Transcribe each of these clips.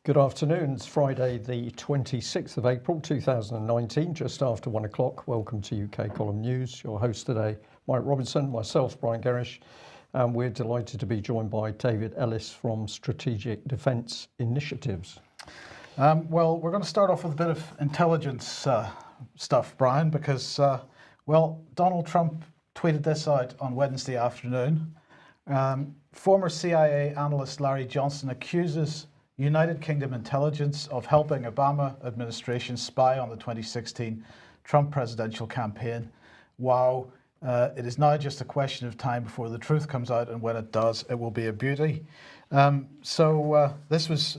Good afternoon. It's Friday, the 26th of April 2019, just after 1 o'clock. Welcome to UK Column News. Your host today, Mike Robinson, myself, Brian Gerrish, and we're delighted to be joined by David Ellis from Strategic Defence Initiatives. Well, we're going to start off with a bit of intelligence stuff, Brian, because, Donald Trump tweeted this out on Wednesday afternoon. Former CIA analyst Larry Johnson accuses United Kingdom intelligence of helping Obama administration spy on the 2016 Trump presidential campaign. Wow, it is now just a question of time before the truth comes out, and when it does, it will be a beauty. This was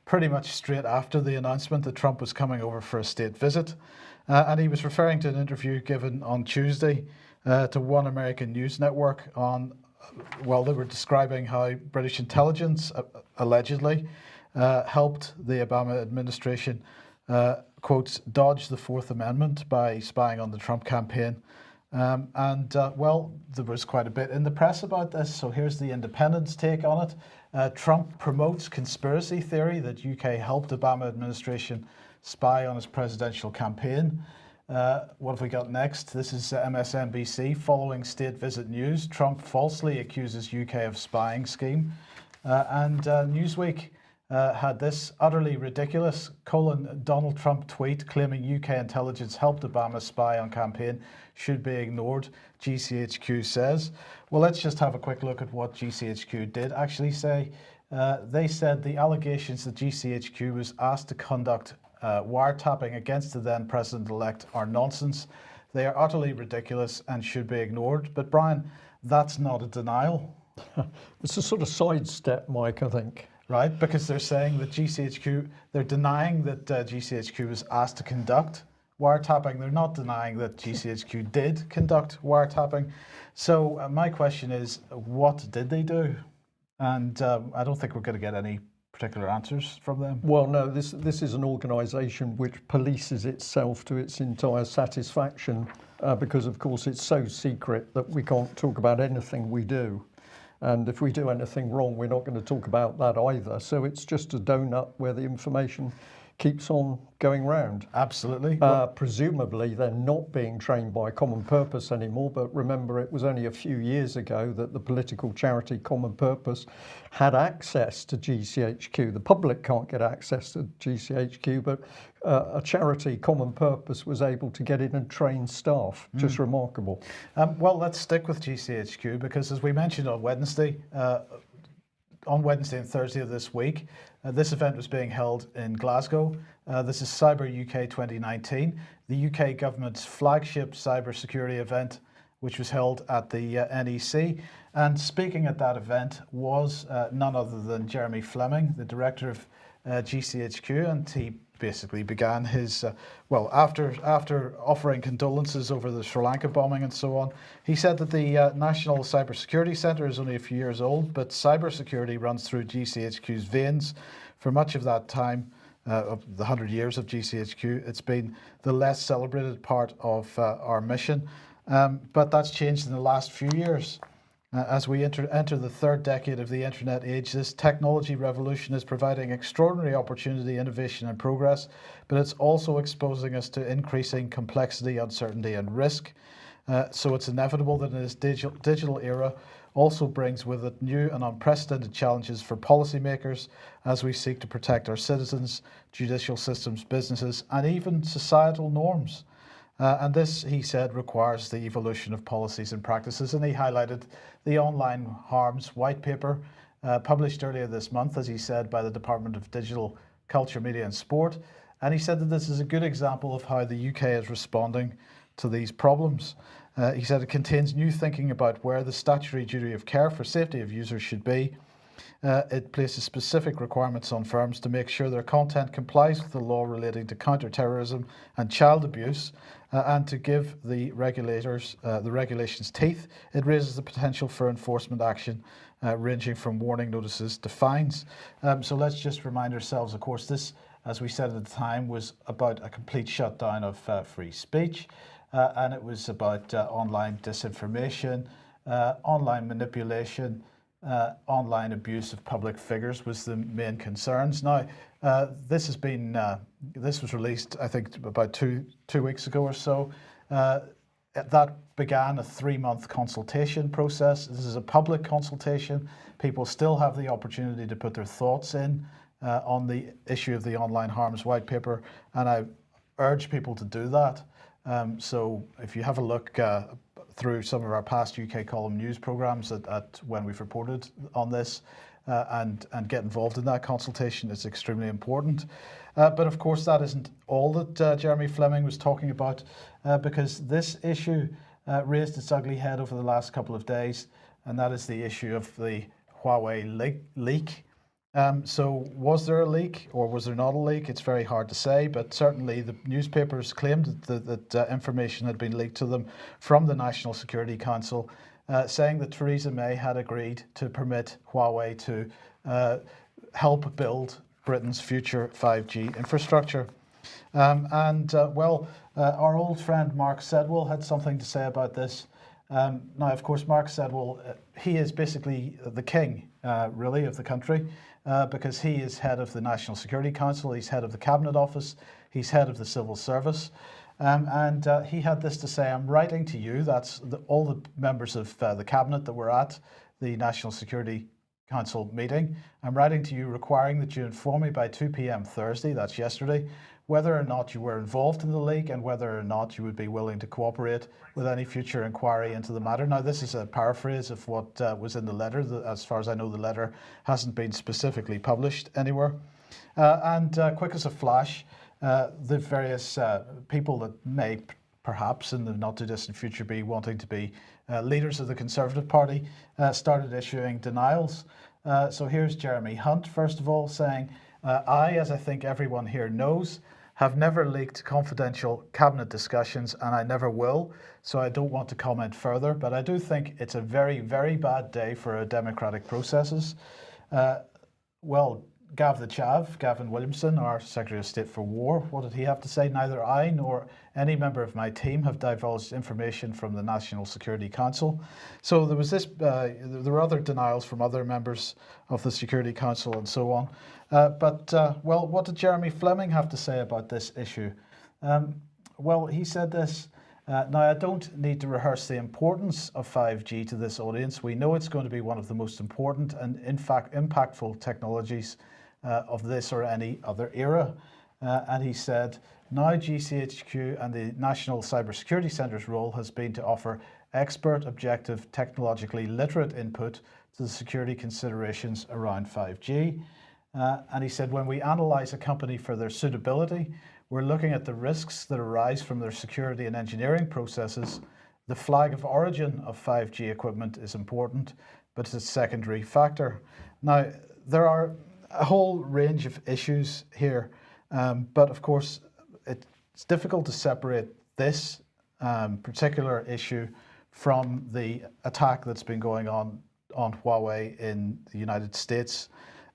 pretty much straight after the announcement that Trump was coming over for a state visit, and he was referring to an interview given on Tuesday to one American news network on, they were describing how British intelligence allegedly helped the Obama administration, quotes, dodge the Fourth Amendment by spying on the Trump campaign. There was quite a bit in the press about this. So here's the Independent's take on it. Trump promotes conspiracy theory that UK helped Obama administration spy on his presidential campaign. What have we got next? This is MSNBC. Following state visit news, Trump falsely accuses UK of spying scheme. Newsweek had this utterly ridiculous Donald Trump tweet claiming UK intelligence helped Obama spy on campaign should be ignored, GCHQ says. Well, let's just have a quick look at what GCHQ did actually say. They said the allegations that GCHQ was asked to conduct wiretapping against the then president-elect are nonsense. They are utterly ridiculous and should be ignored. But Brian, that's not a denial. It's a sort of sidestep, Mike, I think. Right, because they're saying that they're denying that GCHQ was asked to conduct wiretapping. They're not denying that GCHQ did conduct wiretapping. So my question is, what did they do? And I don't think we're going to get any particular answers from them. Well, no, this is an organisation which polices itself to its entire satisfaction because, of course, it's so secret that we can't talk about anything we do. And if we do anything wrong, we're not going to talk about that either. So it's just a donut where the information keeps on going round. Absolutely. Presumably, they're not being trained by Common Purpose anymore. But remember, it was only a few years ago that the political charity Common Purpose had access to GCHQ. The public can't get access to GCHQ, but a charity, Common Purpose, was able to get in and train staff. Just remarkable. Let's stick with GCHQ because, as we mentioned on Wednesday and Thursday of this week, this event was being held in Glasgow. This is Cyber UK 2019, the UK government's flagship cybersecurity event, which was held at the NEC. And speaking at that event was none other than Jeremy Fleming, the director of GCHQ, and he basically began his, after offering condolences over the Sri Lanka bombing and so on, he said that the National Cybersecurity Centre is only a few years old, but cybersecurity runs through GCHQ's veins. For much of that time, of the 100 years of GCHQ, it's been the less celebrated part of our mission, but that's changed in the last few years. As we enter the third decade of the internet age, this technology revolution is providing extraordinary opportunity, innovation and progress, but it's also exposing us to increasing complexity, uncertainty and risk. So it's inevitable that in this digital era also brings with it new and unprecedented challenges for policymakers as we seek to protect our citizens, judicial systems, businesses and even societal norms. And this, he said, requires the evolution of policies and practices. And he highlighted the online harms white paper published earlier this month, as he said, by the Department of Digital, Culture, Media and Sport. And he said that this is a good example of how the UK is responding to these problems. He said it contains new thinking about where the statutory duty of care for safety of users should be. It places specific requirements on firms to make sure their content complies with the law relating to counter-terrorism and child abuse, and to give the regulations teeth. It raises the potential for enforcement action ranging from warning notices to fines. So let's just remind ourselves, of course, this, as we said at the time, was about a complete shutdown of free speech, and it was about online disinformation, online manipulation, online abuse of public figures was the main concerns. Now, This has been this was released, I think, about two weeks ago or so. That began a 3-month consultation process. This is a public consultation. People still have the opportunity to put their thoughts in on the issue of the online harms white paper, and I urge people to do that. So if you have a look through some of our past UK column news programmes at when we've reported on this, and get involved in that consultation, is extremely important. But of course that isn't all that Jeremy Fleming was talking about, because this issue raised its ugly head over the last couple of days, and that is the issue of the Huawei leak. So was there a leak or was there not a leak? It's very hard to say, but certainly the newspapers claimed that information had been leaked to them from the National Security Council, saying that Theresa May had agreed to permit Huawei to help build Britain's future 5G infrastructure. Our old friend Mark Sedwill had something to say about this. Now, of course, Mark Sedwill, he is basically the king, really, of the country, because he is head of the National Security Council, he's head of the Cabinet Office, he's head of the Civil Service. He had this to say: I'm writing to you, that's all the members of the Cabinet that were at the National Security Council meeting. I'm writing to you requiring that you inform me by 2 p.m. Thursday, that's yesterday, whether or not you were involved in the leak and whether or not you would be willing to cooperate with any future inquiry into the matter. Now, this is a paraphrase of what was in the letter. As far as I know, the letter hasn't been specifically published anywhere. Quick as a flash, the various people that may perhaps in the not too distant future be wanting to be leaders of the Conservative Party started issuing denials. So here's Jeremy Hunt, first of all, saying, I, as I think everyone here knows, have never leaked confidential cabinet discussions, and I never will, so I don't want to comment further, but I do think it's a very, very bad day for our democratic processes. Gavin Williamson, our Secretary of State for War, what did he have to say? Neither I nor any member of my team have divulged information from the National Security Council. So there was this, there were other denials from other members of the Security Council and so on. What did Jeremy Fleming have to say about this issue? He said this: now, I don't need to rehearse the importance of 5G to this audience. We know it's going to be one of the most important and, in fact, impactful technologies of this or any other era. And he said, now GCHQ and the National Cybersecurity Centre's role has been to offer expert, objective, technologically literate input to the security considerations around 5G. And he said, when we analyse a company for their suitability, we're looking at the risks that arise from their security and engineering processes. The flag of origin of 5G equipment is important, but it's a secondary factor. Now, there are a whole range of issues here, but of course, it's difficult to separate this particular issue from the attack that's been going on Huawei in the United States.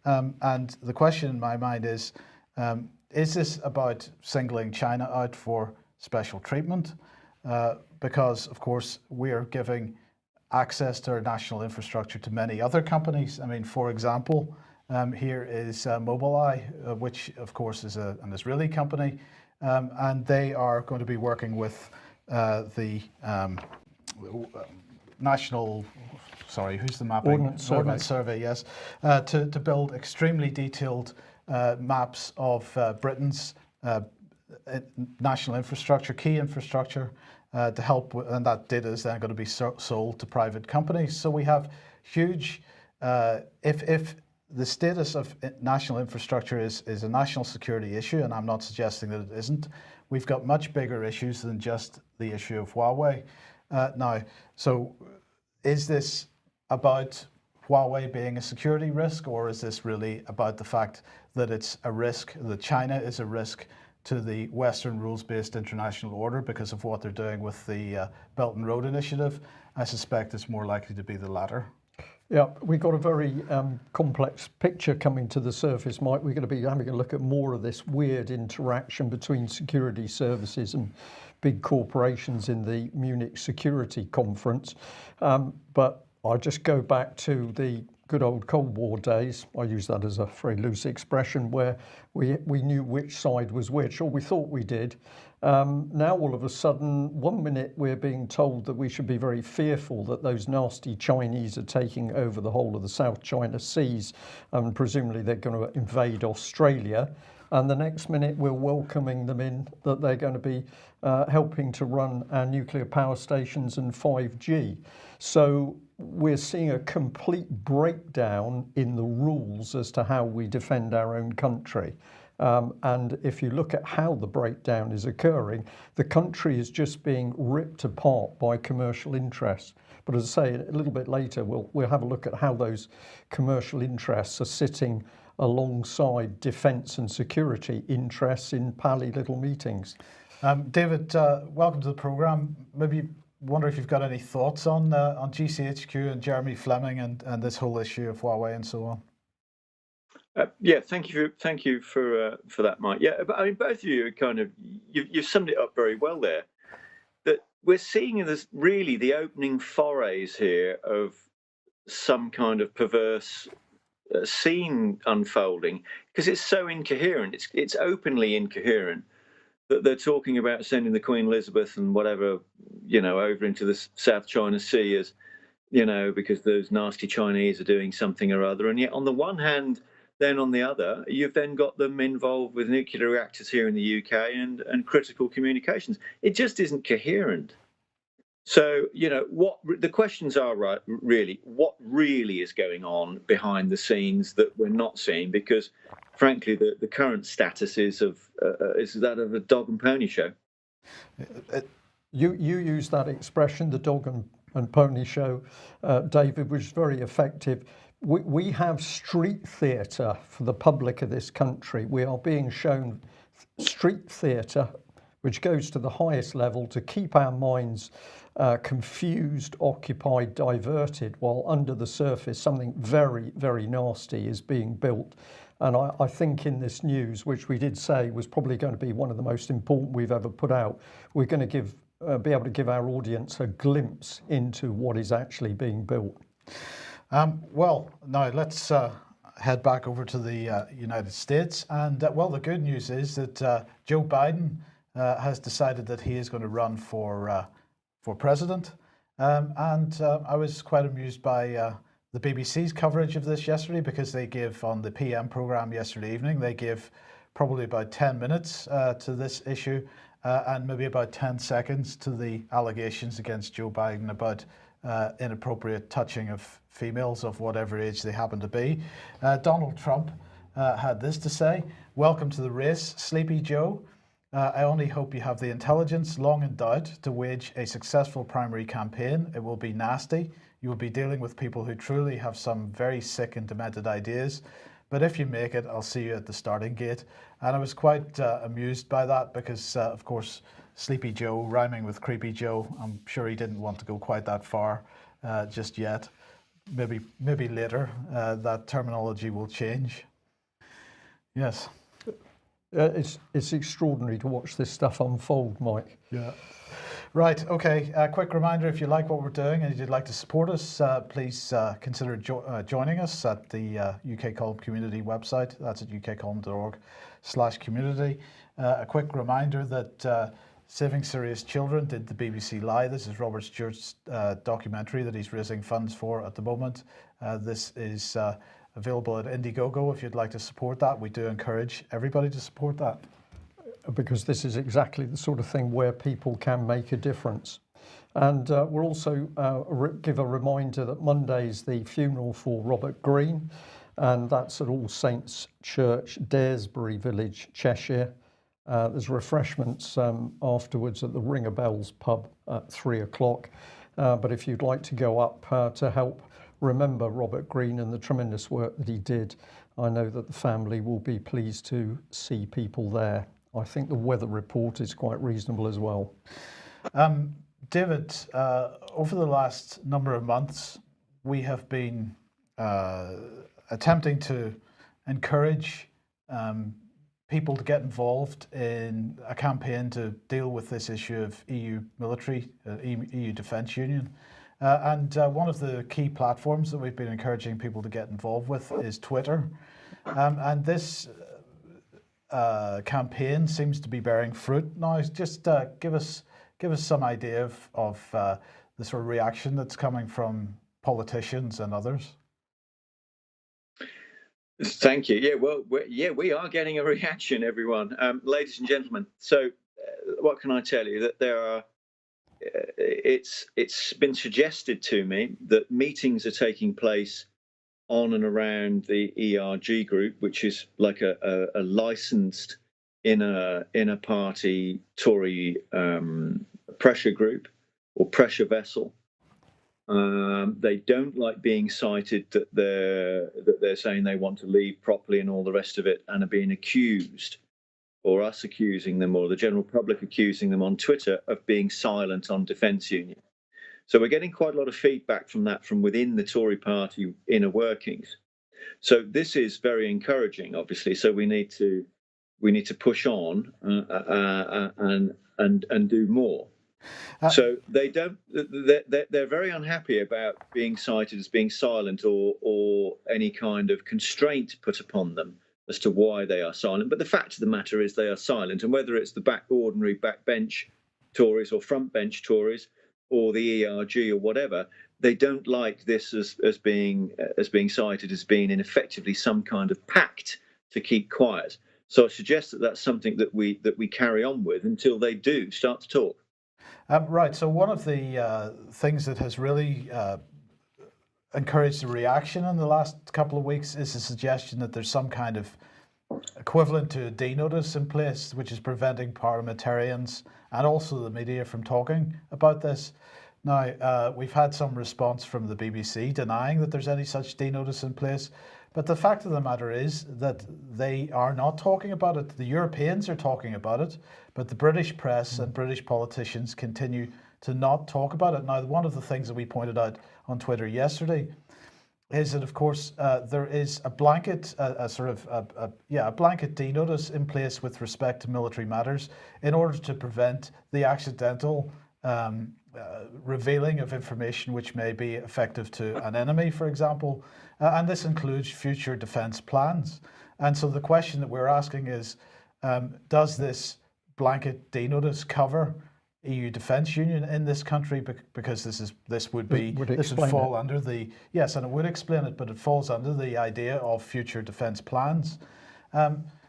And the question in my mind is this about singling China out for special treatment? Because, of course, we are giving access to our national infrastructure to many other companies. I mean, for example, here is Mobileye, which, of course, is an Israeli company, and they are going to be working with the national... Sorry, who's the mapping? Ordnance Survey, yes. To build extremely detailed maps of Britain's national infrastructure, key infrastructure, to help, and that data is then going to be sold to private companies. So we have huge, if the status of national infrastructure is a national security issue, and I'm not suggesting that it isn't, we've got much bigger issues than just the issue of Huawei. Now, so is this about Huawei being a security risk, or is this really about the fact that it's a risk, that China is a risk to the Western rules-based international order because of what they're doing with the Belt and Road Initiative? I suspect it's more likely to be the latter. Yeah, we've got a very complex picture coming to the surface, Mike. We're going to be having a look at more of this weird interaction between security services and big corporations in the Munich Security Conference. But I'll just go back to the good old Cold War days. I use that as a very loose expression, where we knew which side was which, or we thought we did. Now all of a sudden, one minute we're being told that we should be very fearful that those nasty Chinese are taking over the whole of the South China Seas, and presumably they're going to invade Australia. And the next minute we're welcoming them in, that they're going to be helping to run our nuclear power stations and 5G. So we're seeing a complete breakdown in the rules as to how we defend our own country. And if you look at how the breakdown is occurring, the country is just being ripped apart by commercial interests. But as I say, a little bit later, we'll have a look at how those commercial interests are sitting alongside defence and security interests in pally little meetings. David, welcome to the programme. Maybe wonder if you've got any thoughts on GCHQ and Jeremy Fleming and this whole issue of Huawei and so on. Yeah, thank you for that, Mike. Yeah, but I mean, both of you are kind of you've summed it up very well there. That we're seeing this really the opening forays here of some kind of perverse scene unfolding, because it's so incoherent. It's openly incoherent that they're talking about sending the Queen Elizabeth and whatever, over into the South China Sea, as because those nasty Chinese are doing something or other. And yet on the one hand, then on the other, you've then got them involved with nuclear reactors here in the UK and critical communications. It just isn't coherent. So, what the questions are, right, really, what really is going on behind the scenes that we're not seeing? Because, frankly, the current status is that of a dog and pony show. You use that expression, the dog and pony show, David, which is very effective. We have street theatre for the public of this country. We are being shown street theatre, which goes to the highest level to keep our minds confused, occupied, diverted, while under the surface something very, very nasty is being built. And I think in this news, which we did say was probably going to be one of the most important we've ever put out, we're going to be able to give our audience a glimpse into what is actually being built. Well, now let's head back over to the United States. And the good news is that Joe Biden has decided that he is going to run for president. And I was quite amused by the BBC's coverage of this yesterday, because they give on the PM programme yesterday evening, they give probably about 10 minutes to this issue and maybe about 10 seconds to the allegations against Joe Biden about inappropriate touching of females of whatever age they happen to be. Donald Trump had this to say: "Welcome to the race, Sleepy Joe. I only hope you have the intelligence, long in doubt, to wage a successful primary campaign. It will be nasty. You will be dealing with people who truly have some very sick and demented ideas. But if you make it, I'll see you at the starting gate." And I was quite amused by that, because, of course, Sleepy Joe rhyming with Creepy Joe, I'm sure he didn't want to go quite that far just yet. Maybe later that terminology will change. Yes. It's extraordinary to watch this stuff unfold, Mike. Yeah. Right, okay. A quick reminder, if you like what we're doing and you'd like to support us, please consider joining us at the UK Column Community website. That's at ukcolumn.org/community. A quick reminder that Saving Serious Children did the BBC Lie. This is Robert Stewart's documentary that he's raising funds for at the moment. This is available at Indiegogo if you'd like to support that. We do encourage everybody to support that, because this is exactly the sort of thing where people can make a difference. And we'll also give a reminder that Monday's the funeral for Robert Greene, and that's at All Saints Church, Daresbury Village, Cheshire. There's refreshments afterwards at the Ring of Bells pub at 3 o'clock. But if you'd like to go up to help remember Robert Greene and the tremendous work that he did, I know that the family will be pleased to see people there. I think the weather report is quite reasonable as well. David, over the last number of months, we have been attempting to encourage people to get involved in a campaign to deal with this issue of EU military, EU Defence Union. And one of the key platforms that we've been encouraging people to get involved with is Twitter. And this campaign seems to be bearing fruit now. Just give us some idea of the sort of reaction that's coming from politicians and others. Thank you. Yeah, well, we are getting a reaction, everyone, ladies and gentlemen. So, what can I tell you? That there are. It's been suggested to me that meetings are taking place on and around the ERG group, which is like a licensed inner party Tory pressure group or pressure vessel. They don't like being cited that they're saying they want to leave properly and all the rest of it, and are being accused, or us accusing them, or the general public accusing them on Twitter of being silent on Defence Union. So we're getting quite a lot of feedback from that from within the Tory party inner workings. So this is very encouraging, obviously. So we need to push on and do more. So they don't. They're very unhappy about being cited as being silent or any kind of constraint put upon them as to why they are silent. But the fact of the matter is they are silent, and whether it's the ordinary backbench Tories or front bench Tories or the ERG or whatever, they don't like this as being cited as being in effectively some kind of pact to keep quiet. So I suggest that that's something that we carry on with until they do start to talk. Right. So one of the things that has really encouraged a reaction in the last couple of weeks is the suggestion that there's some kind of equivalent to a D notice in place, which is preventing parliamentarians and also the media from talking about this. Now, we've had some response from the BBC denying that there's any such D notice in place. But the fact of the matter is that they are not talking about it. The Europeans are talking about it, but the British press and British politicians continue to not talk about it. Now, one of the things that we pointed out on Twitter yesterday is that, of course, there is a blanket, a blanket D notice in place with respect to military matters in order to prevent the accidental revealing of information which may be effective to an enemy, for example, and this includes future defence plans. And so the question that we're asking is, does this blanket D notice cover EU Defence Union in this country? Because this would fall under the, yes, and it would explain it, but it falls under the idea of future defence plans.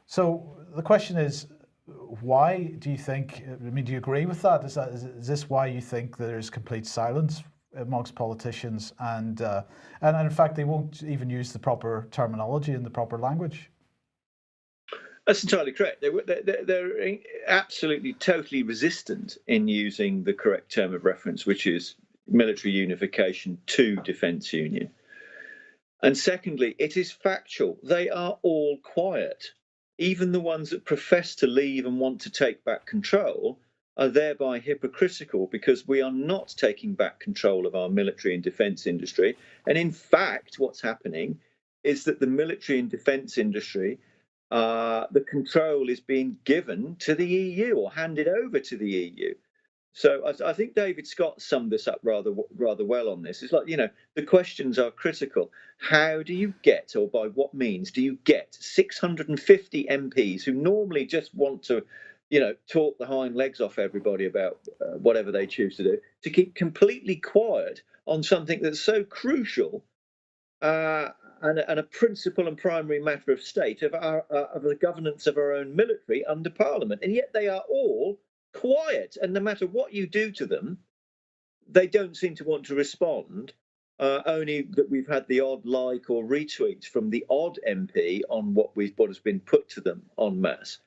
So the question is, why do you think, I mean, do you agree with that? Is this why you think there's complete silence amongst politicians and in fact they won't even use the proper terminology and the proper language? That's entirely correct. They're absolutely, totally resistant in using the correct term of reference, which is military unification to defence union. And secondly, it is factual. They are all quiet. Even the ones that profess to leave and want to take back control are thereby hypocritical, because we are not taking back control of our military and defence industry. And in fact, what's happening is that the military and defence industry, the control is being given to the EU or handed over to the EU. So I think David Scott summed this up rather well on this. It's like, the questions are critical. How do you get, or by what means do you get 650 MPs who normally just want to, talk the hind legs off everybody about whatever they choose to do, to keep completely quiet on something that's so crucial and a principal and primary matter of state of the governance of our own military under Parliament? And yet they are all quiet, and no matter what you do to them, they don't seem to want to respond. Only that we've had the odd like or retweet from the odd MP on what has been put to them en masse.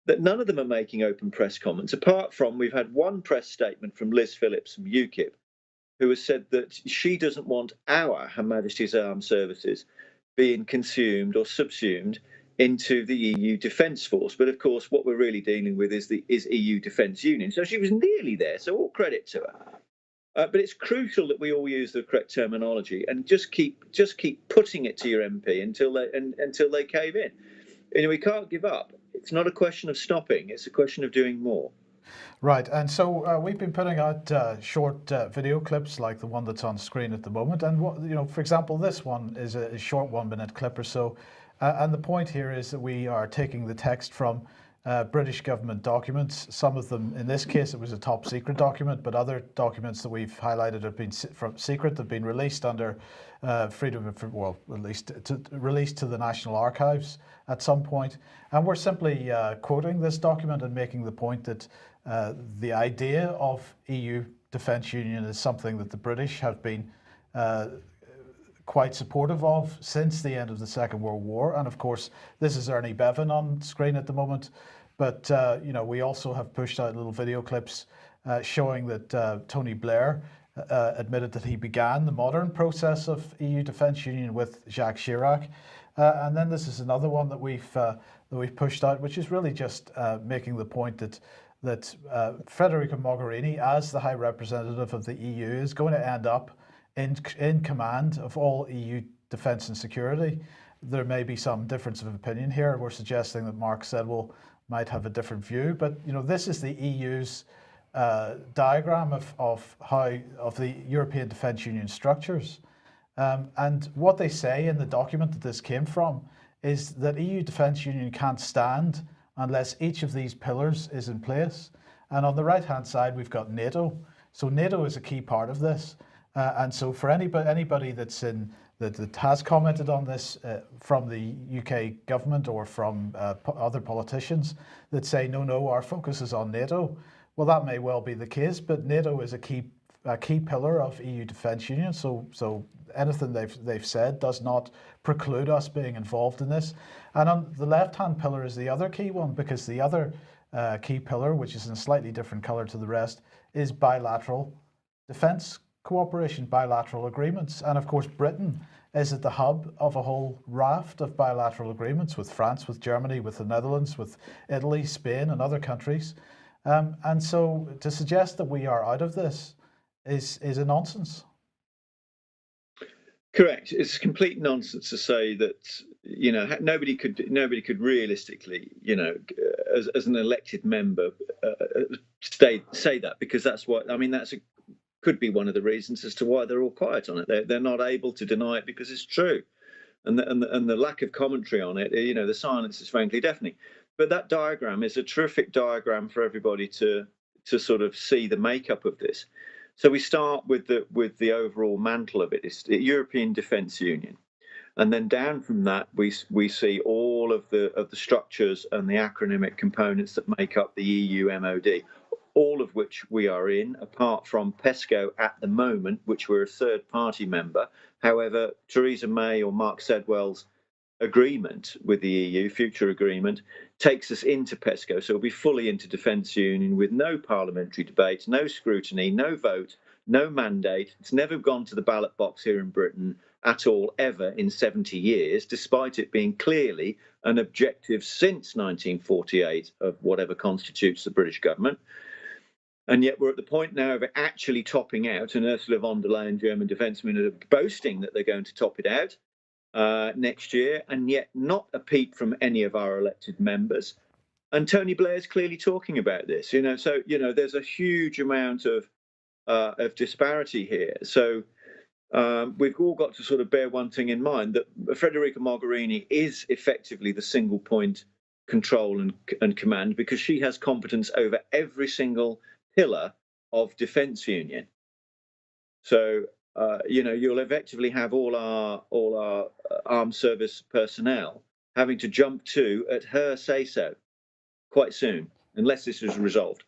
That none of them are making open press comments, apart from we've had one press statement from Liz Phillips from UKIP, who has said that she doesn't want Her Majesty's Armed Services being consumed or subsumed into the EU Defence Force. But of course, what we're really dealing with is EU Defence Union. So she was nearly there, so all credit to her. But it's crucial that we all use the correct terminology and just keep putting it to your MP until they cave in. We can't give up. It's not a question of stopping, it's a question of doing more. Right, and so we've been putting out short video clips like the one that's on screen at the moment, and what, for example, this one is a short 1-minute clip or so, and the point here is that we are taking the text from British government documents. Some of them, in this case, it was a top secret document, but other documents that we've highlighted have been from secret, have been released under freedom of, well, at least released to the National Archives at some point. And we're simply quoting this document and making the point that the idea of EU defence union is something that the British have been quite supportive of since the end of the Second World War. And of course, this is Ernie Bevan on screen at the moment. But, we also have pushed out little video clips showing that Tony Blair admitted that he began the modern process of EU defence union with Jacques Chirac. And then this is another one that we've pushed out, which is really just making the point that Federica Mogherini, as the High Representative of the EU, is going to end up in command of all EU defence and security. There may be some difference of opinion here. We're suggesting that Mark Sedwill might have a different view, but this is the EU's diagram of the European Defence Union structures. And what they say in the document that this came from is that EU Defence Union can't stand unless each of these pillars is in place. And on the right-hand side, we've got NATO. So NATO is a key part of this. And so for anybody that has commented on this from the UK government or from other politicians that say, no, our focus is on NATO, well, that may well be the case, but NATO is a key pillar of EU defence union. So anything they've said does not preclude us being involved in this. And on the left-hand pillar is the other key one, because the other key pillar, which is in a slightly different colour to the rest, is bilateral defence cooperation, bilateral agreements. And of course, Britain is at the hub of a whole raft of bilateral agreements with France, with Germany, with the Netherlands, with Italy, Spain, and other countries. And so to suggest that we are out of this is a nonsense. Correct. It's complete nonsense to say that nobody could realistically, as an elected member, say that, because that's could be one of the reasons as to why they're all quiet on it. They're not able to deny it because it's true, and the lack of commentary on it, the silence is frankly deafening. But that diagram is a terrific diagram for everybody to sort of see the makeup of this. So we start with the overall mantle of it. It's the European Defence Union, and then down from that we see all of the structures and the acronymic components that make up the EU MOD. All of which we are in, apart from PESCO at the moment, which we're a third-party member. However, Theresa May or Mark Sedwell's agreement with the EU, future agreement, takes us into PESCO. So we'll be fully into defence union with no parliamentary debate, no scrutiny, no vote, no mandate. It's never gone to the ballot box here in Britain at all, ever in 70 years, despite it being clearly an objective since 1948 of whatever constitutes the British government. And yet we're at the point now of it actually topping out, and Ursula von der Leyen, German defence minister, are boasting that they're going to top it out next year, and yet not a peep from any of our elected members. And Tony Blair's clearly talking about this, So there's a huge amount of disparity here. So we've all got to sort of bear one thing in mind, that Federica Mogherini is effectively the single point control and command, because she has competence over every single pillar of defence union. So you'll effectively have all our armed service personnel having to jump to at her say so quite soon, unless this is resolved.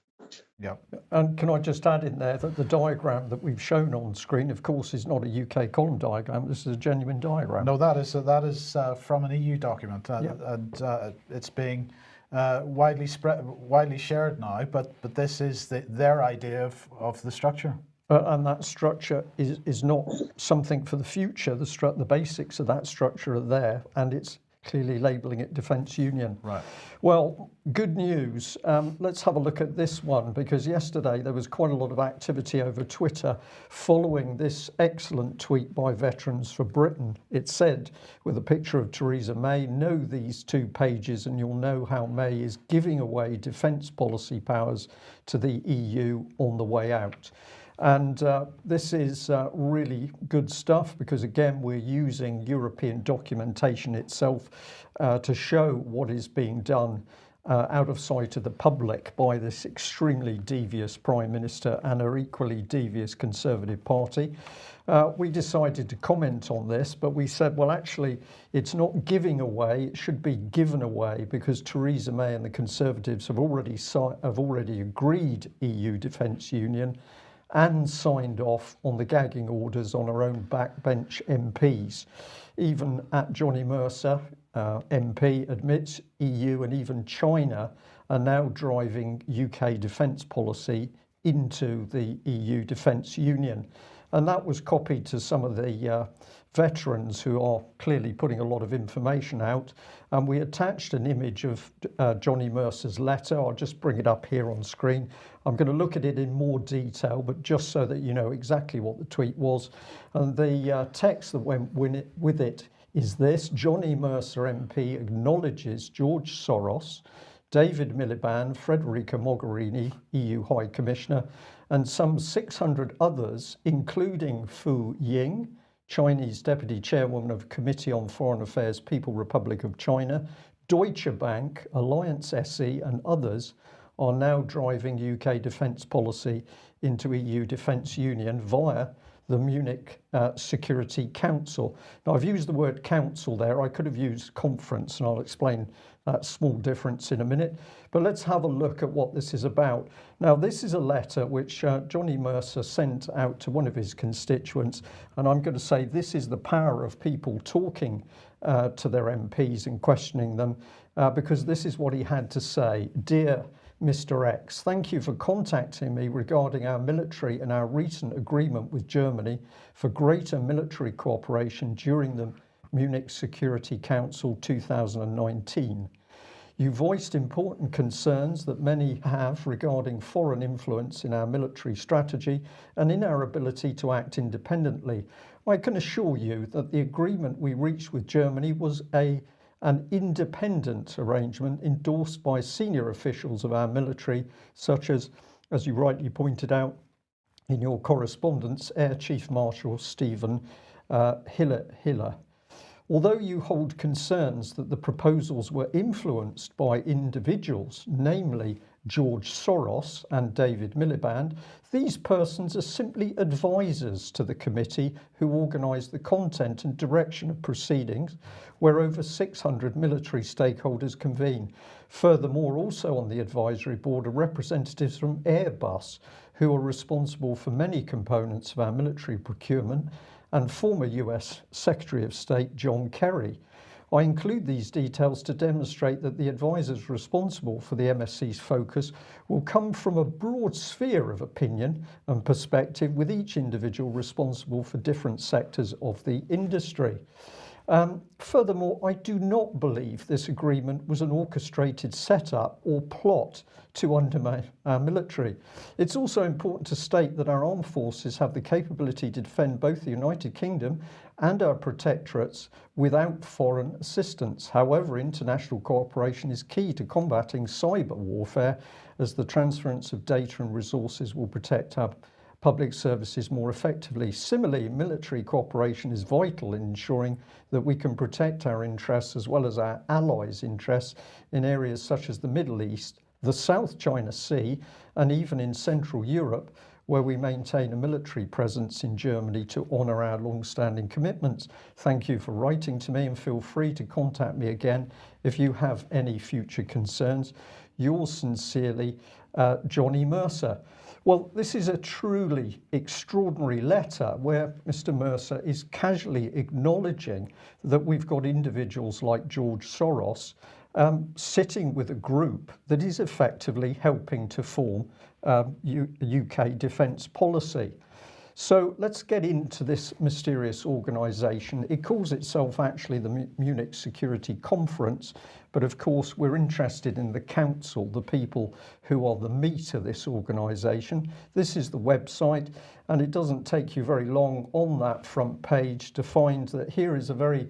Yeah. And can I just add in there that the diagram that we've shown on screen, of course, is not a UK column diagram. This is a genuine diagram. No, that is from an EU document, and it's being widely shared now. But this is their idea of the structure. And that structure is not something for the future. The basics of that structure are there, and it's clearly labelling it Defence Union. Right. Well, good news. Let's have a look at this one, because yesterday there was quite a lot of activity over Twitter following this excellent tweet by Veterans for Britain. It said, with a picture of Theresa May, know these 2 pages and you'll know how May is giving away defence policy powers to the EU on the way out. And this is really good stuff, because again we're using European documentation itself to show what is being done out of sight of the public by this extremely devious Prime Minister and her equally devious Conservative Party. We decided to comment on this, but we said, well, actually it's not giving away, it should be given away, because Theresa May and the Conservatives have already agreed EU Defence Union and signed off on the gagging orders on her own backbench MPs. Even at Johnny Mercer, MP, admits EU and even China are now driving UK defence policy into the EU Defence Union. And that was copied to some of the veterans who are clearly putting a lot of information out. And we attached an image of Johnny Mercer's letter. I'll just bring it up here on screen. I'm going to look at it in more detail, but just so that you know exactly what the tweet was. And the text that went with it is this: Johnny Mercer MP acknowledges George Soros, David Miliband, Federica Mogherini, EU High Commissioner, and some 600 others, including Fu Ying, Chinese Deputy Chairwoman of Committee on Foreign Affairs, People Republic of China, Deutsche Bank, Alliance SE, and others, are now driving UK defence policy into EU Defence Union via the Munich Security Council. Now, I've used the word council there. I could have used conference, and I'll explain that small difference in a minute. But let's have a look at what this is about. Now, this is a letter which Johnny Mercer sent out to one of his constituents, and I'm going to say this is the power of people talking to their MPs and questioning them, because this is what he had to say. Dear Mr. X, thank you for contacting me regarding our military and our recent agreement with Germany for greater military cooperation during the Munich Security Council 2019. You voiced important concerns that many have regarding foreign influence in our military strategy and in our ability to act independently. I can assure you that the agreement we reached with Germany was an independent arrangement endorsed by senior officials of our military, such as you rightly pointed out in your correspondence, Air Chief Marshal Stephen Hiller. Although you hold concerns that the proposals were influenced by individuals, namely George Soros and David Miliband, these persons are simply advisors to the committee who organised the content and direction of proceedings, where over 600 military stakeholders convene. Furthermore, also on the advisory board are representatives from Airbus, who are responsible for many components of our military procurement, and former US Secretary of State John Kerry. I include these details to demonstrate that the advisors responsible for the MSC's focus will come from a broad sphere of opinion and perspective, with each individual responsible for different sectors of the industry. Furthermore, I do not believe this agreement was an orchestrated setup or plot to undermine our military. It's also important to state that our armed forces have the capability to defend both the United Kingdom and our protectorates without foreign assistance. However, international cooperation is key to combating cyber warfare, as the transference of data and resources will protect our public services more effectively. Similarly, military cooperation is vital in ensuring that we can protect our interests as well as our allies' interests in areas such as the Middle East, the South China Sea, and even in Central Europe, where we maintain a military presence in Germany to honour our long-standing commitments. Thank you for writing to me, and feel free to contact me again if you have any future concerns. Yours sincerely, Johnny Mercer. Well, this is a truly extraordinary letter where Mr. Mercer is casually acknowledging that we've got individuals like George Soros sitting with a group that is effectively helping to form UK defence policy. So let's get into this mysterious organisation. It calls itself actually the Munich Security Conference, but of course we're interested in the council, the people who are the meat of this organisation. This is the website, and it doesn't take you very long on that front page to find that here is a very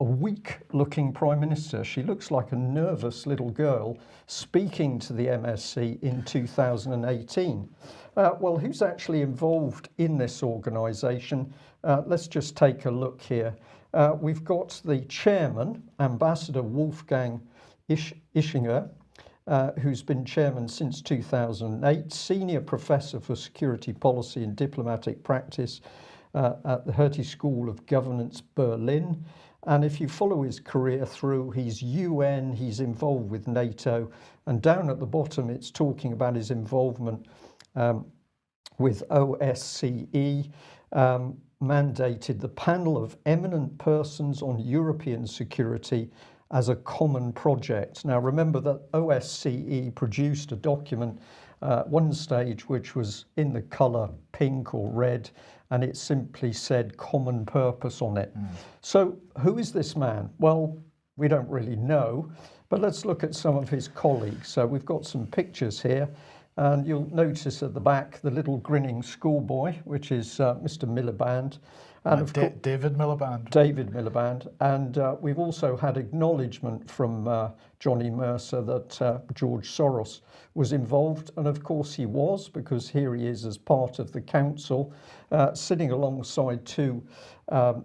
a weak-looking Prime Minister. She looks like a nervous little girl speaking to the MSC in 2018. Well, who's actually involved in this organisation? Let's just take a look here. We've got the chairman, Ambassador Wolfgang Ischinger, who's been chairman since 2008, senior professor for security policy and diplomatic practice at the Hertie School of Governance, Berlin. And if you follow his career through, he's UN, he's involved with NATO, and down at the bottom it's talking about his involvement with OSCE, mandated the panel of eminent persons on European security as a common project. Now remember that OSCE produced a document one stage which was in the colour pink or red, and it simply said common purpose on it. So who is this man? Well, we don't really know, but let's look at some of his colleagues. So we've got some pictures here, and you'll notice at the back the little grinning schoolboy, which is Mr. Miliband. And of course, David Miliband. David Miliband. And we've also had acknowledgement from Johnny Mercer that George Soros was involved. And of course he was, because here he is as part of the council, sitting alongside two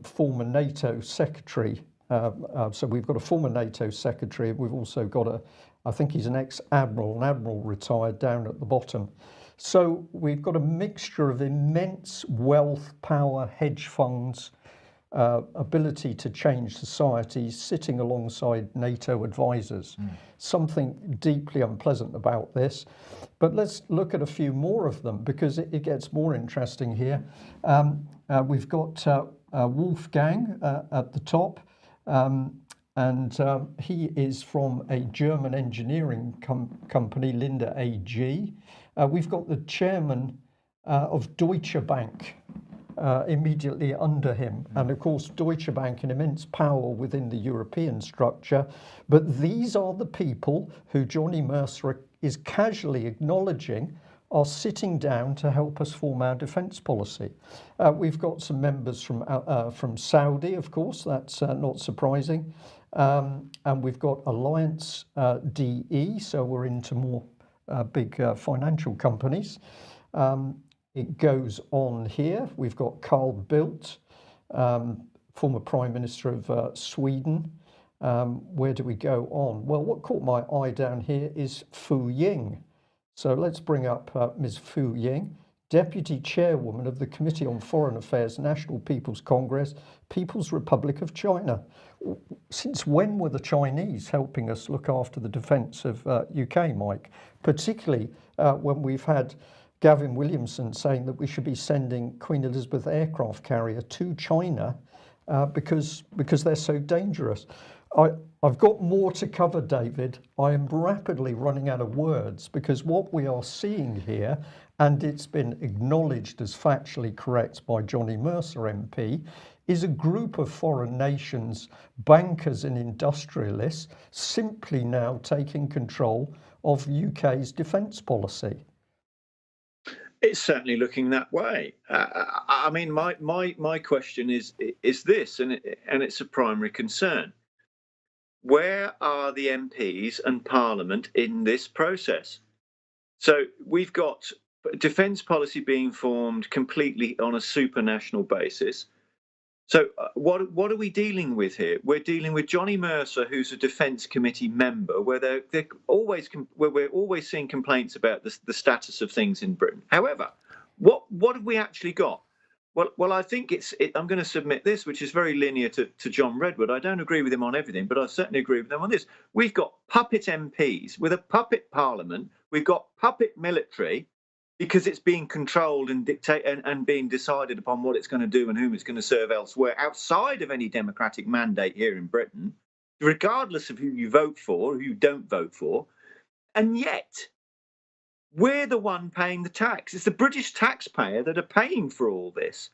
former NATO secretary. So we've got a former NATO secretary. We've also got I think he's an ex-admiral, an admiral retired down at the bottom. So we've got a mixture of immense wealth, power, hedge funds, ability to change societies, sitting alongside NATO advisors. Something deeply unpleasant about this. But let's look at a few more of them, because it gets more interesting here. We've got Wolfgang at the top. And he is from a German engineering company, Linde AG. We've got the chairman of Deutsche Bank immediately under him. And of course, Deutsche Bank, an immense power within the European structure. But these are the people who Johnny Mercer is casually acknowledging are sitting down to help us form our defence policy. We've got some members from Saudi, of course, that's not surprising. And we've got Alliance DE, so we're into more big financial companies. It goes on here. We've got Carl Bildt, former Prime Minister of Sweden. Where do we go on? Well, what caught my eye down here is Fu Ying. So let's bring up Ms. Fu Ying, Deputy Chairwoman of the Committee on Foreign Affairs, National People's Congress, People's Republic of China. Since when were the Chinese helping us look after the defence of UK, Mike? Particularly when we've had Gavin Williamson saying that we should be sending Queen Elizabeth aircraft carrier to China because they're so dangerous. I've got more to cover, David. I am rapidly running out of words, because what we are seeing here, and it's been acknowledged as factually correct by Johnny Mercer MP, is a group of foreign nations, bankers and industrialists, simply now taking control of UK's defence policy. It's certainly looking that way. I mean, my question is this, and it's a primary concern. Where are the MPs and Parliament in this process? So we've got defence policy being formed completely on a supranational basis. So what are we dealing with here? We're dealing with Johnny Mercer, who's a Defence Committee member, where we're always seeing complaints about the status of things in Britain. However, what have we actually got? Well, I think I'm going to submit this, which is very linear to John Redwood. I don't agree with him on everything, but I certainly agree with him on this. We've got puppet MPs with a puppet parliament. We've got puppet military, because it's being controlled and and being decided upon what it's going to do and whom it's going to serve elsewhere, outside of any democratic mandate here in Britain, regardless of who you vote for or who you don't vote for. And yet, We're the one paying the tax. It's the British taxpayer that are paying for all this.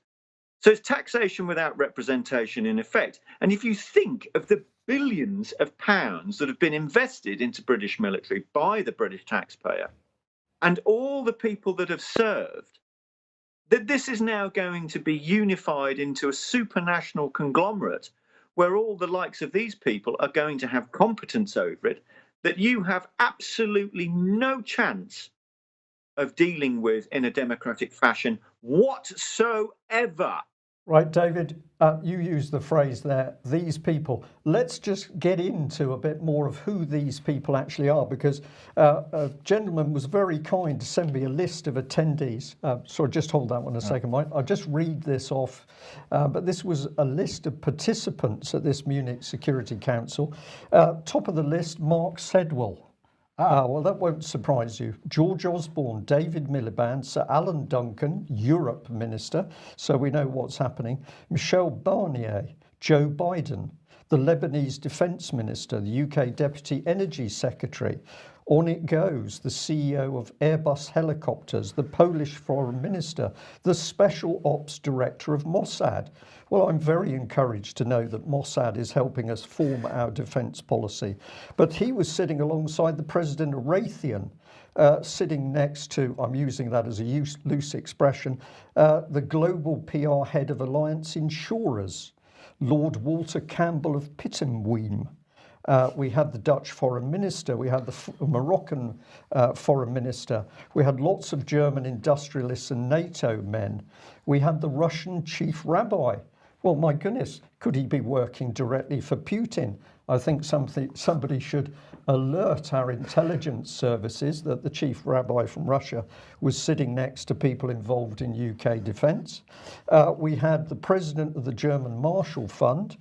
So it's taxation without representation in effect. And if you think of the billions of pounds that have been invested into British military by the British taxpayer and all the people that have served, that this is now going to be unified into a supranational conglomerate where all the likes of these people are going to have competence over it, that you have absolutely no chance of dealing with in a democratic fashion whatsoever. Right, David, you used the phrase there, these people. Let's just get into a bit more of who these people actually are, because a gentleman was very kind to send me a list of attendees. So just hold that one a second, Mike. I'll just read this off. But this was a list of participants at this Munich Security Council. Top of the list, Mark Sedwell. Well, that won't surprise you. George Osborne, David Miliband, Sir Alan Duncan, Europe Minister, so we know what's happening. Michel Barnier, Joe Biden, the Lebanese Defence Minister, the UK Deputy Energy Secretary. On it goes, the CEO of Airbus Helicopters, the Polish Foreign Minister, the Special Ops Director of Mossad. Well, I'm very encouraged to know that Mossad is helping us form our defence policy. But he was sitting alongside the President of Raytheon, sitting next to, I'm using that as a loose expression, the global PR head of Alliance Insurers, Lord Walter Campbell of Pittenweem. We had the Dutch foreign minister, we had the Moroccan foreign minister, we had lots of German industrialists and NATO men, we had the Russian chief rabbi. Well, my goodness, could he be working directly for Putin? I think somebody should alert our intelligence services that the chief rabbi from Russia was sitting next to people involved in UK defence. We had the president of the German Marshall Fund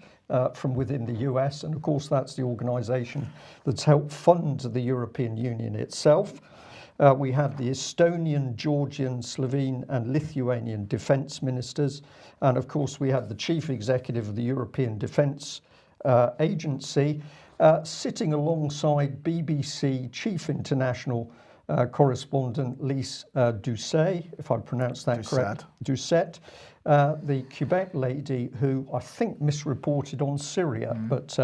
from within the US, and of course that's the organisation that's helped fund the European Union itself. We had the Estonian, Georgian, Slovene and Lithuanian defence ministers, and of course we had the chief executive of the European Defence Agency sitting alongside BBC chief international correspondent Lise Doucet, if I pronounced that correct, Doucet, the Quebec lady who I think misreported on Syria, but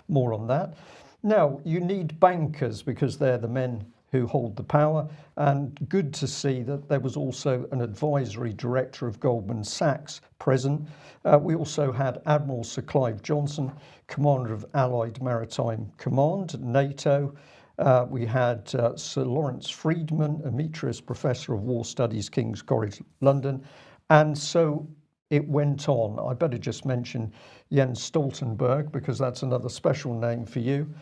more on that. Now, you need bankers because they're the men who hold the power, and good to see that there was also an advisory director of Goldman Sachs present. We also had Admiral Sir Clive Johnson, commander of Allied Maritime Command, NATO. We had Sir Lawrence Freedman, Emeritus Professor of War Studies, King's College London, and so it went on. I better just mention Jens Stoltenberg because that's another special name for you.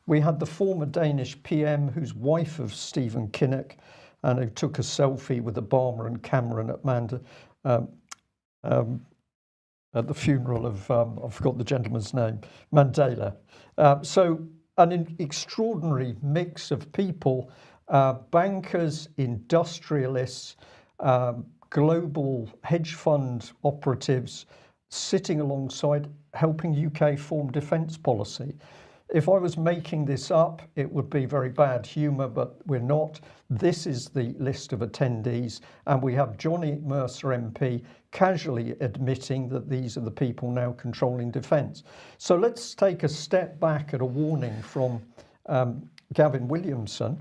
We had the former Danish PM who's wife of Stephen Kinnock and who took a selfie with Obama and Cameron at the funeral of, I forgot the gentleman's name, Mandela. So an extraordinary mix of people, bankers, industrialists, global hedge fund operatives sitting alongside helping UK form defence policy. If I was making this up, it would be very bad humour, but we're not. This is the list of attendees, and we have Johnny Mercer MP casually admitting that these are the people now controlling defence. So let's take a step back at a warning from Gavin Williamson.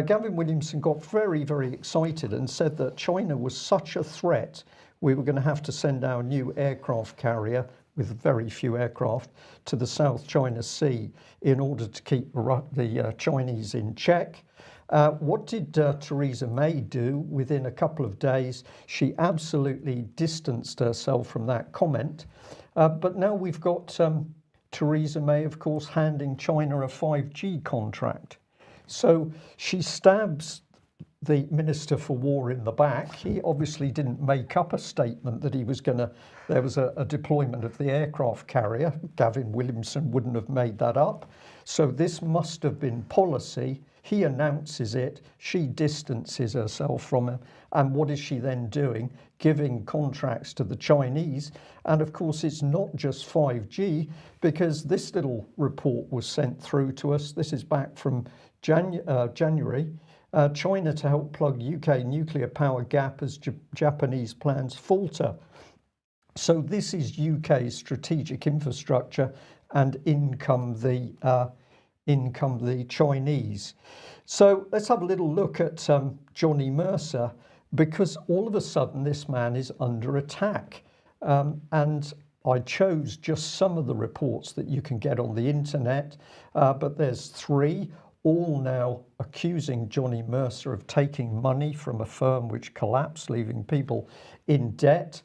Gavin Williamson got very, very excited and said that China was such a threat, we were going to have to send our new aircraft carrier with very few aircraft to the South China Sea in order to keep the Chinese in check. What did Theresa May do? Within a couple of days, she absolutely distanced herself from that comment. But now we've got Theresa May, of course, handing China a 5G contract. So she stabs the Minister for War in the back. He obviously didn't make up a statement that he was going to, there was a deployment of the aircraft carrier. Gavin Williamson wouldn't have made that up. So this must have been policy. He announces it, she distances herself from him. And what is she then doing? Giving contracts to the Chinese. And of course, it's not just 5G, because this little report was sent through to us. This is back from January. China to help plug UK nuclear power gap as Japanese plans falter. So this is UK's strategic infrastructure, and in come the Chinese. So let's have a little look at Johnny Mercer, because all of a sudden this man is under attack. And I chose just some of the reports that you can get on the internet, but there's 3, all now accusing Johnny Mercer of taking money from a firm which collapsed, leaving people in debt.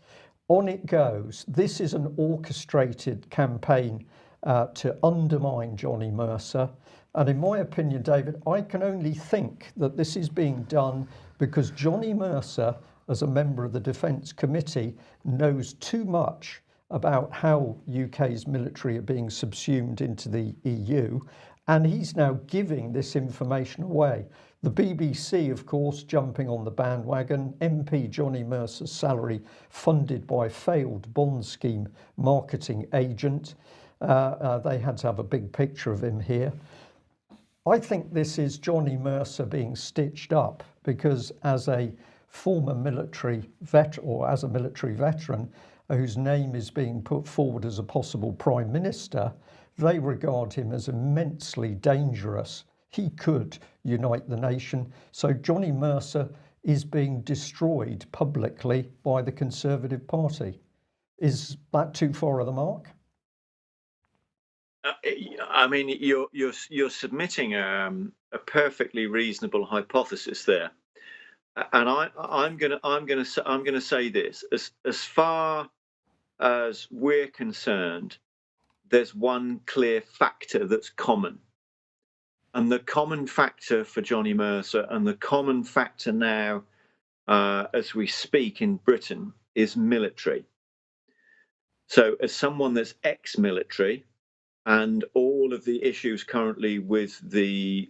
On it goes. This is an orchestrated campaign to undermine Johnny Mercer. And in my opinion, David, I can only think that this is being done because Johnny Mercer, as a member of the Defence Committee, knows too much about how UK's military are being subsumed into the EU, and he's now giving this information away. The BBC, of course, jumping on the bandwagon. MP Johnny Mercer's salary funded by failed bond scheme marketing agent. They had to have a big picture of him here. I think this is Johnny Mercer being stitched up because as a former military vet, or as a military veteran whose name is being put forward as a possible prime minister, they regard him as immensely dangerous. He could unite the nation. So Johnny Mercer is being destroyed publicly by the Conservative Party. Is that too far of the mark? I mean, you're submitting a perfectly reasonable hypothesis there, and I'm gonna say this: as far as we're concerned, there's one clear factor that's common. And the common factor for Johnny Mercer, and the common factor now as we speak in Britain, is military. So as someone that's ex-military, and all of the issues currently with the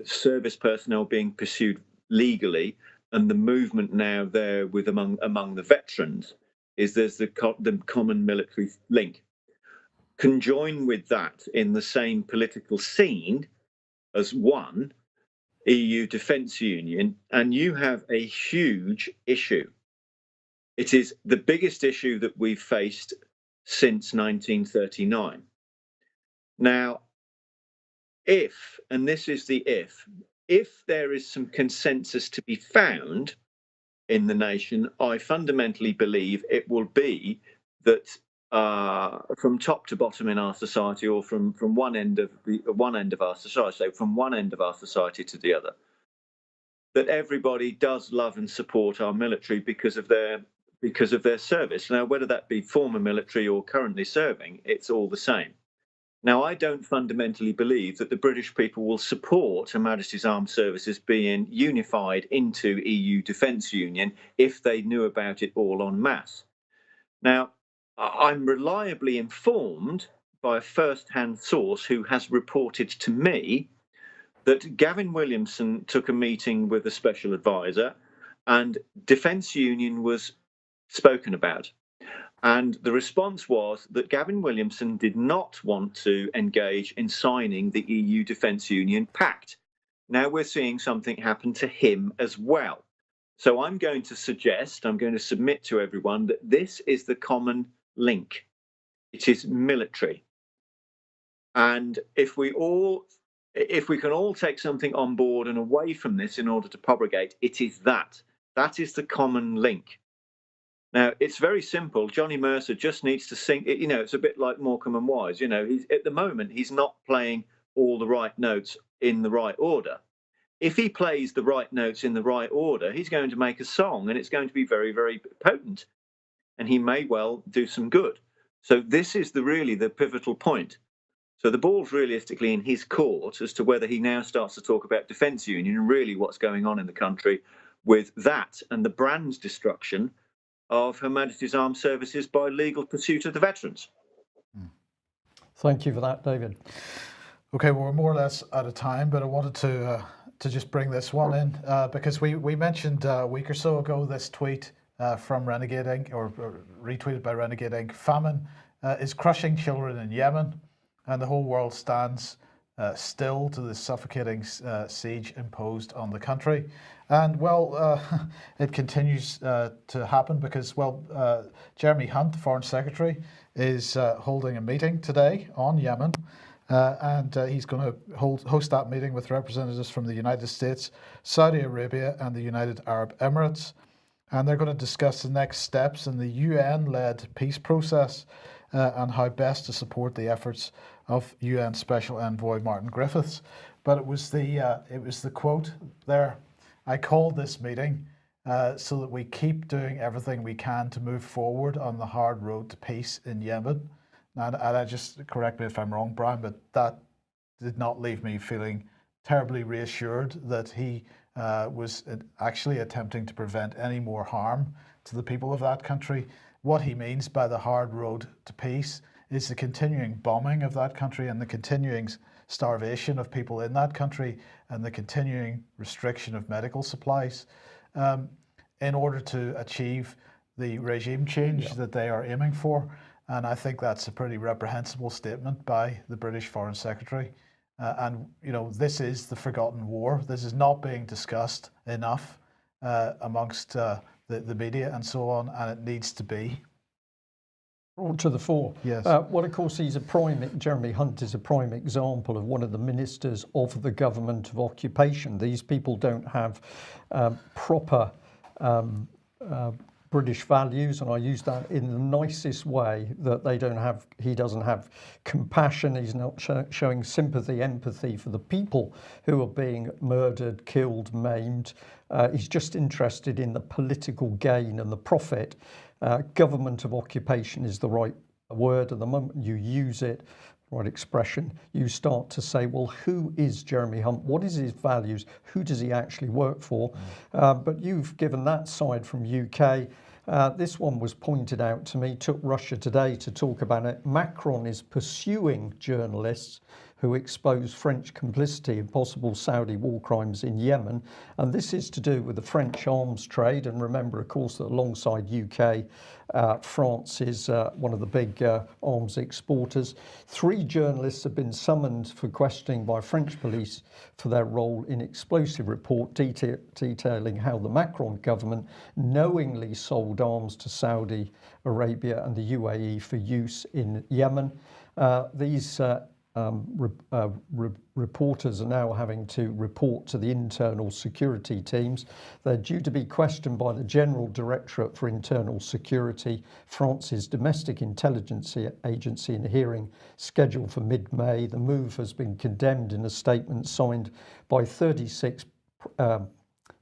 service personnel being pursued legally, and the movement now there with among the veterans, is there's the common military link. Conjoin with that in the same political scene as one EU defence union, and you have a huge issue. It is the biggest issue that we've faced since 1939. Now, if, and this is the if there is some consensus to be found in the nation, I fundamentally believe it will be that from top to bottom in our society, or from one end of our society, so from one end of our society to the other, that everybody does love and support our military because of their service. Now, whether that be former military or currently serving, it's all the same. Now, I don't fundamentally believe that the British people will support Her Majesty's Armed Services being unified into EU Defence Union if they knew about it all en masse. Now, I'm reliably informed by a first-hand source who has reported to me that Gavin Williamson took a meeting with a special advisor and Defence Union was spoken about. And the response was that Gavin Williamson did not want to engage in signing the EU Defence Union Pact. Now we're seeing something happen to him as well. So I'm going to submit to everyone that this is the common link. It is military. And if we can all take something on board and away from this in order to propagate, it is that. That is the common link. Now, it's very simple. Johnny Mercer just needs to sing. You know, it's a bit like Morecambe and Wise. You know, at the moment, he's not playing all the right notes in the right order. If he plays the right notes in the right order, he's going to make a song, and it's going to be very, very potent. And he may well do some good. So this is really the pivotal point. So the ball's realistically in his court as to whether he now starts to talk about defence union and really what's going on in the country with that and the brand's destruction of Her Majesty's Armed Services by legal pursuit of the veterans. Thank you for that, David. Okay, well, we're more or less out of time, but I wanted to just bring this one in because we mentioned a week or so ago this tweet from Renegade Inc., or retweeted by Renegade Inc. Famine is crushing children in Yemen, and the whole world stands still to the suffocating siege imposed on the country. And well, it continues to happen because, well, Jeremy Hunt, the Foreign Secretary, is holding a meeting today on Yemen. And he's going to host that meeting with representatives from the United States, Saudi Arabia, and the United Arab Emirates. And they're going to discuss the next steps in the UN-led peace process and how best to support the efforts of UN Special Envoy Martin Griffiths. But it was the quote there. I called this meeting so that we keep doing everything we can to move forward on the hard road to peace in Yemen. And I just, correct me if I'm wrong, Brian, but that did not leave me feeling terribly reassured that he was actually attempting to prevent any more harm to the people of that country. What he means by the hard road to peace is the continuing bombing of that country and the continuing starvation of people in that country and the continuing restriction of medical supplies in order to achieve the regime change that they are aiming for. And I think that's a pretty reprehensible statement by the British Foreign Secretary. And, you know, this is the forgotten war. This is not being discussed enough amongst the media and so on, and it needs to be. Brought to the fore. Yes. Well, of course, Jeremy Hunt is a prime example of one of the ministers of the government of occupation. These people don't have proper British values, and I use that in the nicest way, that he doesn't have compassion, he's not showing sympathy, empathy for the people who are being murdered, killed, maimed. He's just interested in the political gain and the profit. Government of occupation is the right word, and the moment you use it, right expression, you start to say, well, who is Jeremy Hunt? What is his values? Who does he actually work for? But you've given that side from UK. This one was pointed out to me, took Russia Today to talk about it. Macron is pursuing journalists who expose French complicity in possible Saudi war crimes in Yemen. And this is to do with the French arms trade. And remember, of course, that alongside UK, France is one of the big arms exporters. 3 journalists have been summoned for questioning by French police for their role in explosive report detailing how the Macron government knowingly sold arms to Saudi Arabia and the UAE for use in Yemen. These reporters are now having to report to the internal security teams. They're due to be questioned by the General Directorate for Internal Security, France's domestic intelligence agency, in a hearing scheduled for mid-May. The move has been condemned in a statement signed by 36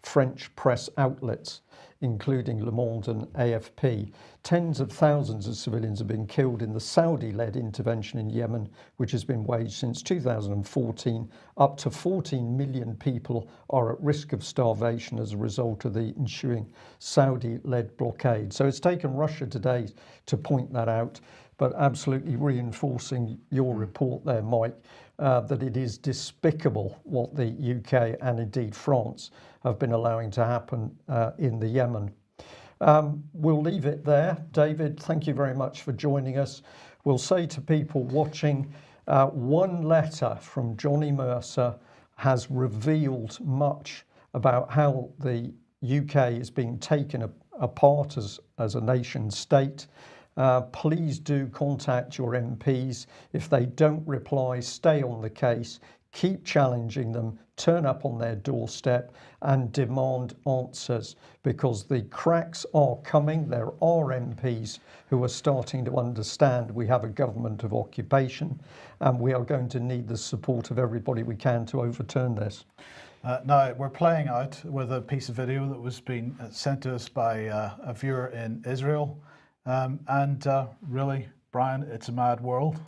French press outlets, including Le Monde and AFP. Tens of thousands of civilians have been killed in the Saudi-led intervention in Yemen, which has been waged since 2014. Up to 14 million people are at risk of starvation as a result of the ensuing Saudi-led blockade. So it's taken Russia Today to point that out, but absolutely reinforcing your report there, Mike, that it is despicable what the UK and indeed France have been allowing to happen in the Yemen. We'll leave it there. David, thank you very much for joining us. We'll say to people watching, one letter from Johnny Mercer has revealed much about how the UK is being taken apart as a nation state. Please do contact your MPs. If they don't reply, stay on the case, keep challenging them, turn up on their doorstep and demand answers, because the cracks are coming. There are MPs who are starting to understand we have a government of occupation, and we are going to need the support of everybody we can to overturn this. Now, we're playing out with a piece of video that was being sent to us by a viewer in Israel. Really, Brian, it's a mad world.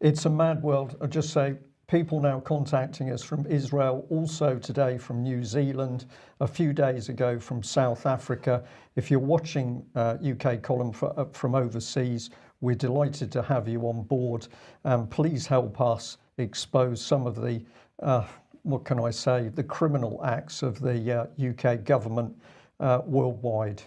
It's a mad world. I'll just say, people now contacting us from Israel, also today from New Zealand, a few days ago from South Africa. If you're watching UK column from overseas, we're delighted to have you on board. Please help us expose some of the, what can I say, the criminal acts of the UK government worldwide.